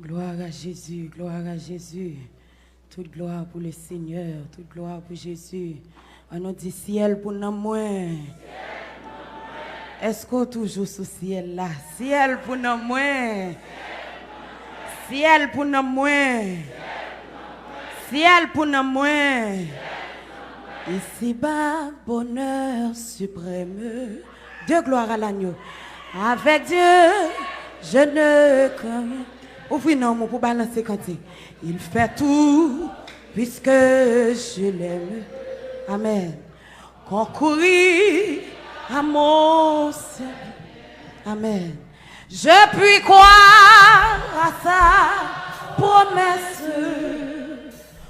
Gloire à Jésus, gloire à Jésus. Toute gloire pour le Seigneur, toute gloire pour Jésus. On nous dit ciel pour nous moins. Est-ce qu'on toujours sous ciel là? Ciel pour nous moins. Ciel pour nous moins. Ciel pour nous moins. Ici-bas, bonheur suprême. Dieu gloire à l'agneau. Avec Dieu, je ne crains rien. Ouvrez non pour balancer cantique. Il fait tout puisque je l'aime. Amen. Concourir à mon service. Amen. Je puis croire à sa promesse.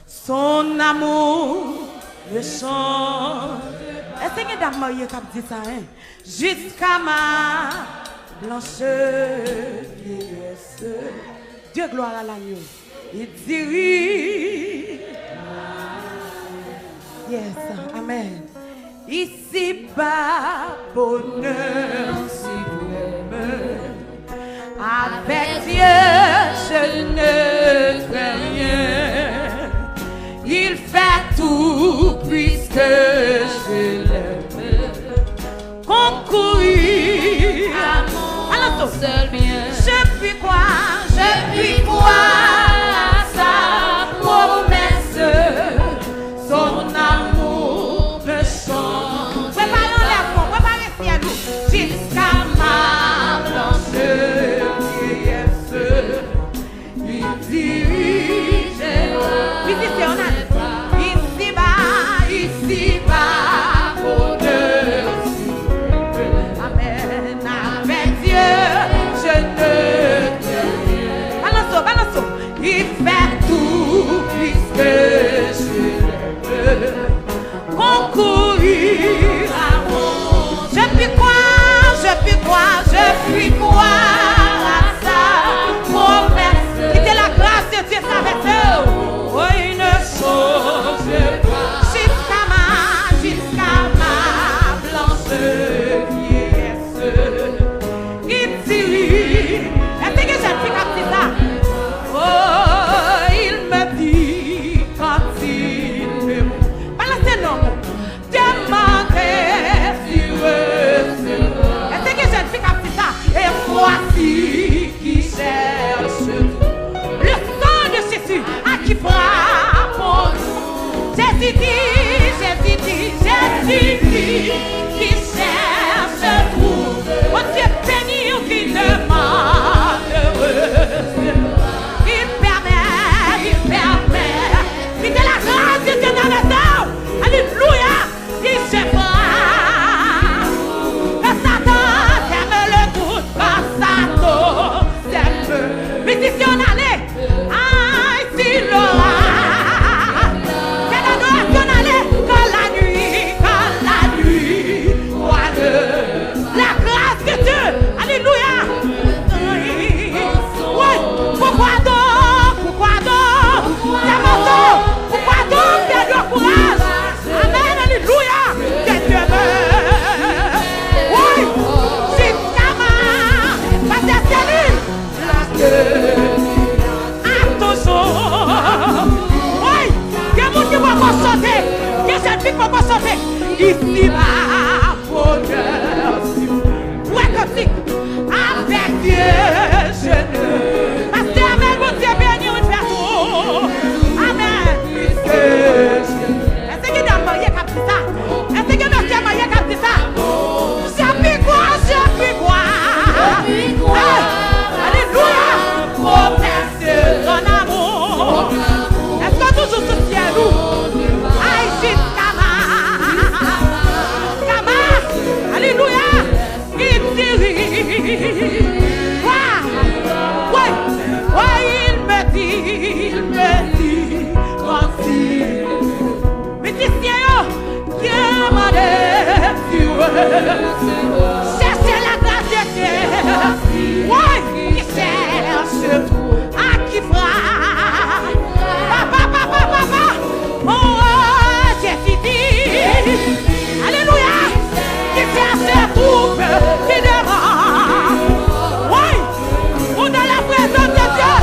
Son amour me chante. Est-ce que dame mariée qui a dit ça, hein? Jusqu'à ma blanche vieillesse. Dieu gloire à l'agneau. Il dirige. Yes, amen. Ici bas, bonheur suprême. Avec Dieu, je ne crains rien. Il fait tout puisque je l'aime. Concourir à mon seul bien. Je puis croire à sa promesse. Son amour me chante. Préparez l'amour, préparez ciel jusqu'à ma blanche vieillesse. Il dirige. Ici bas, bonheur suprême. Amen. Avec Dieu, je ne crains rien. Balançons. Il fait tout puisque je l'aime. Concourir à mon. Je puis croire à sa promesse. Quittez la grâce de Dieu avec eux. Oh, il ne change pas. Jusqu'à ma blanche vieillesse. Il dirige. Est-ce que je suis comme ça? Oh, il me dit quand il me. Balancez l'homme. Demandez si recevra. Est-ce que je suis comme ça? Et voici qui cherche le sang de Jésus à qui frappe. Jésus dit, qui cherche trouve. Oh Dieu béni ou qui demande heureuse. Il permet. Il de la grâce de Dieu dans le temps. Alléluia. Il se fera. Le Satan t'aime le doute. Le Satan t'aime. Mais si on allait, si l'aura. Ici va bonheur. Ouais, comme si avec Dieu je ne. Parce que Amen, mon Dieu béni ou faire tout. Amen. Est-ce que tu as marié comme ça? Est-ce que tu as marié comme ça? Je puis croire. Alléluia. Promesse ton amour. Est-ce que toujours ce ciel où? Aïe, jusqu'à alléluia, il dirige. Ouais, il me dit, quand il. Mais Dieu, Dieu m'a dit, cherchez la grâce de Dieu. Ouais, il cherche à qui frappe. Papa. Oh, Jésus dit, alléluia. Qui cherche trouve, qui demande. Oui, ou dans la présence de Dieu.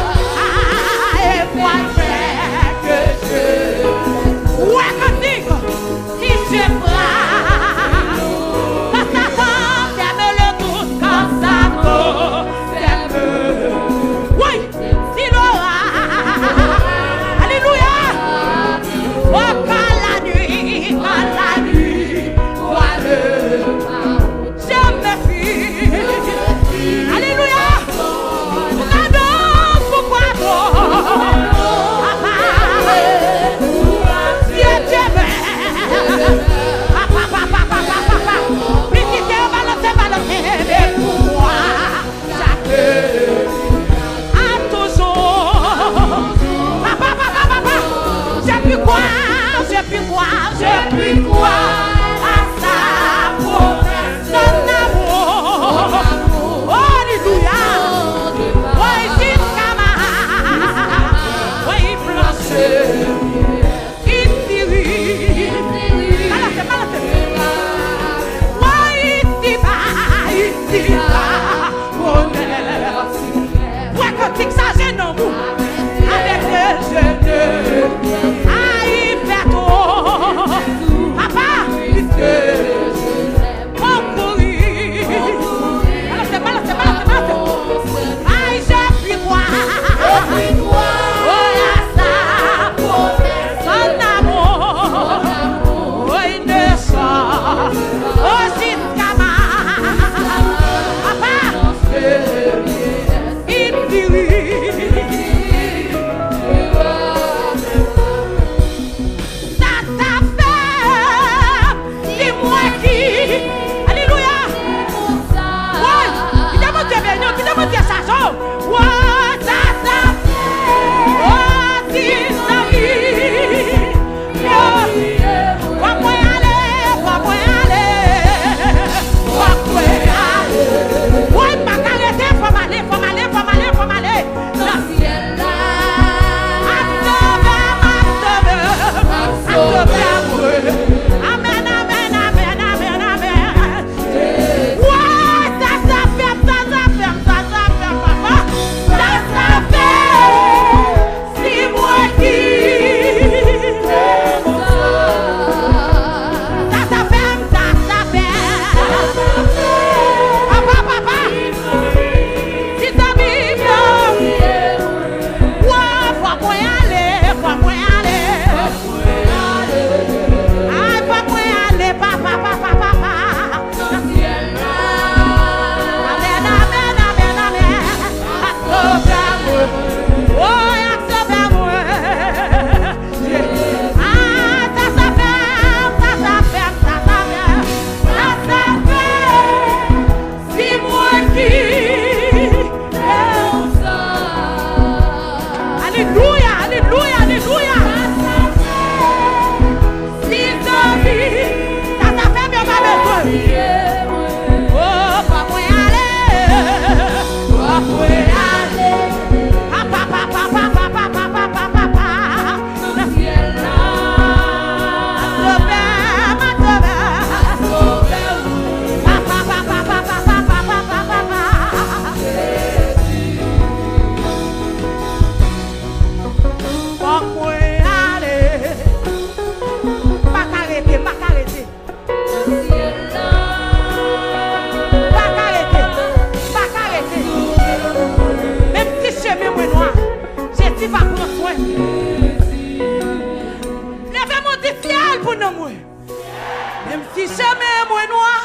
Même si jamais moi noir,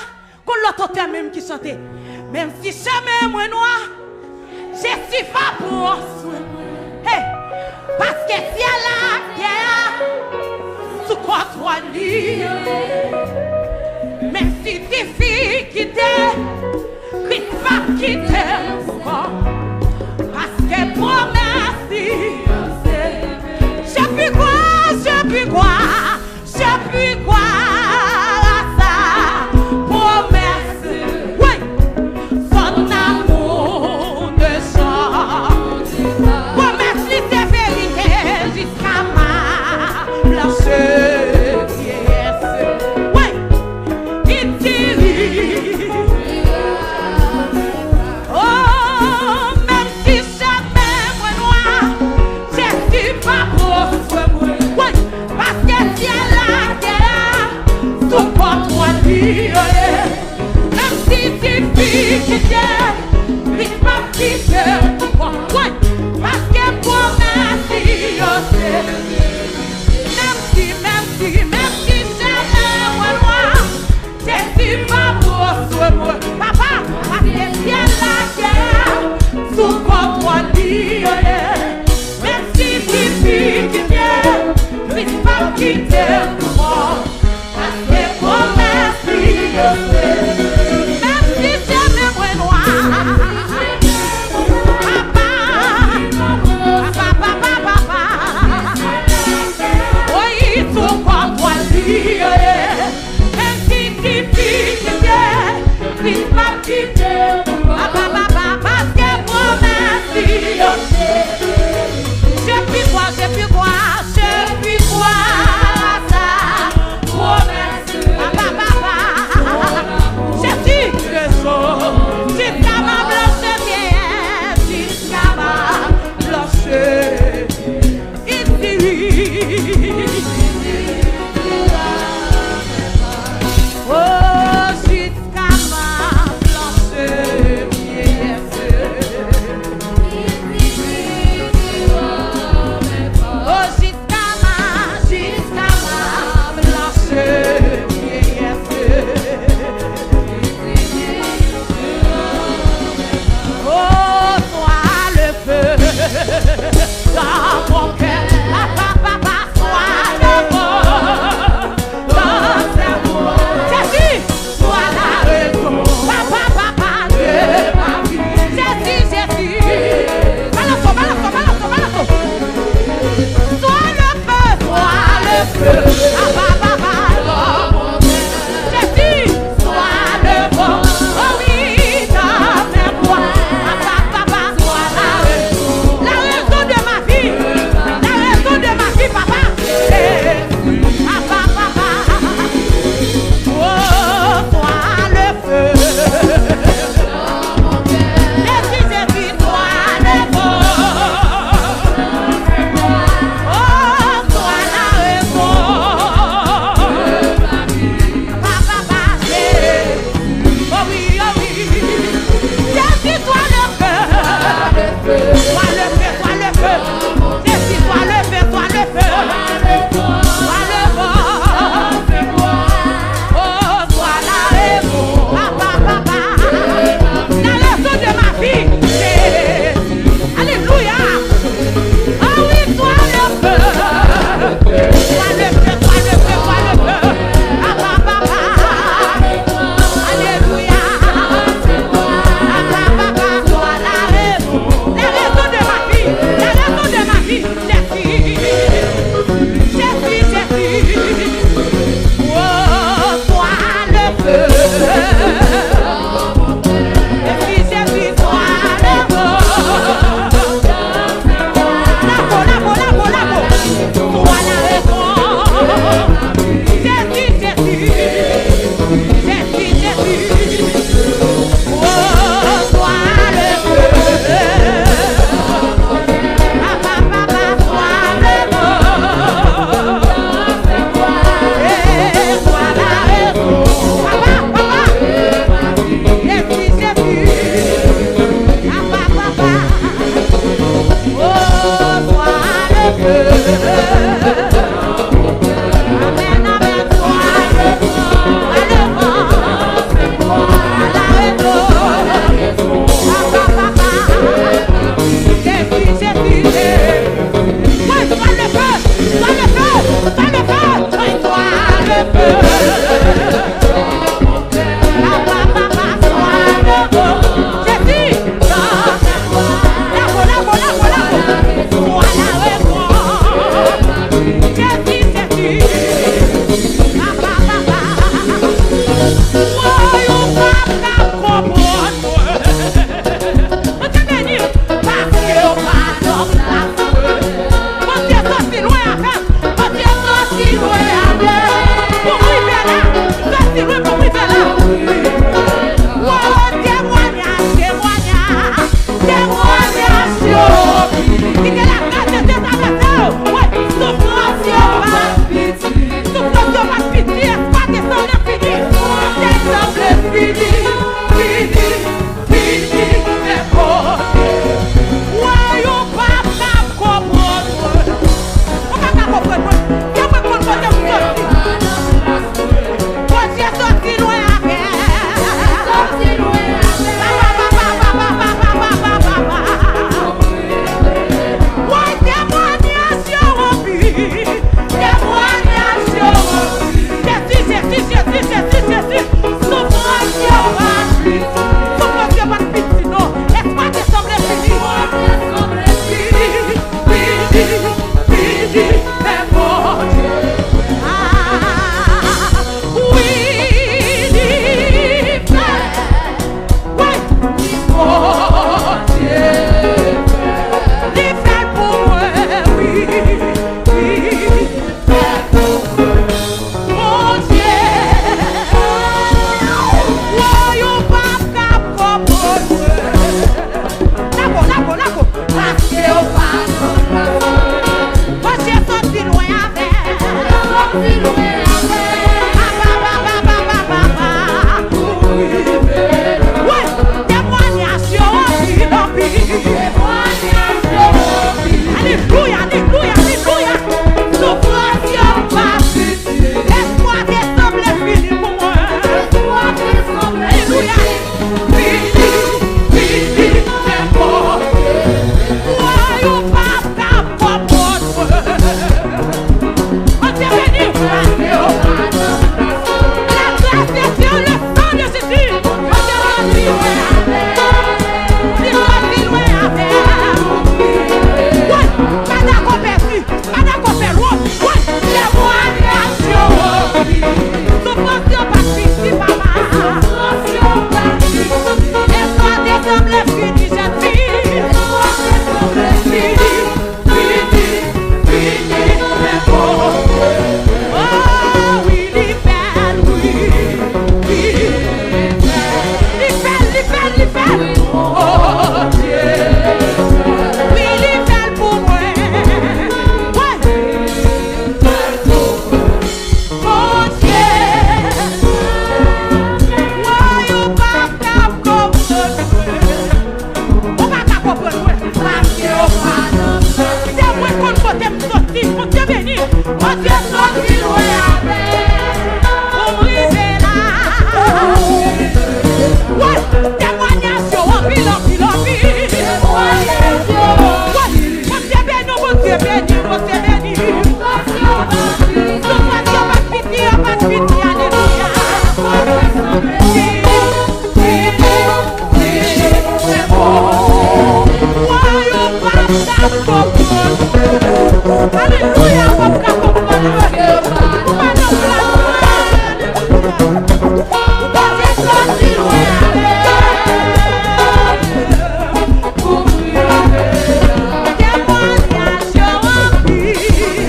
qu'on l'autre même qui chantait. Même si jamais moi noir, je suis pas pour soin. Hey, parce que si à la guerre, sous quoi toi ni, même si tes filles qui t'aiment, Christ va quitter encore. Parce que promesse, je puis quoi, je puis quoi, je puis quoi. Même si jamais moi Alléluia, on va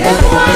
Yes,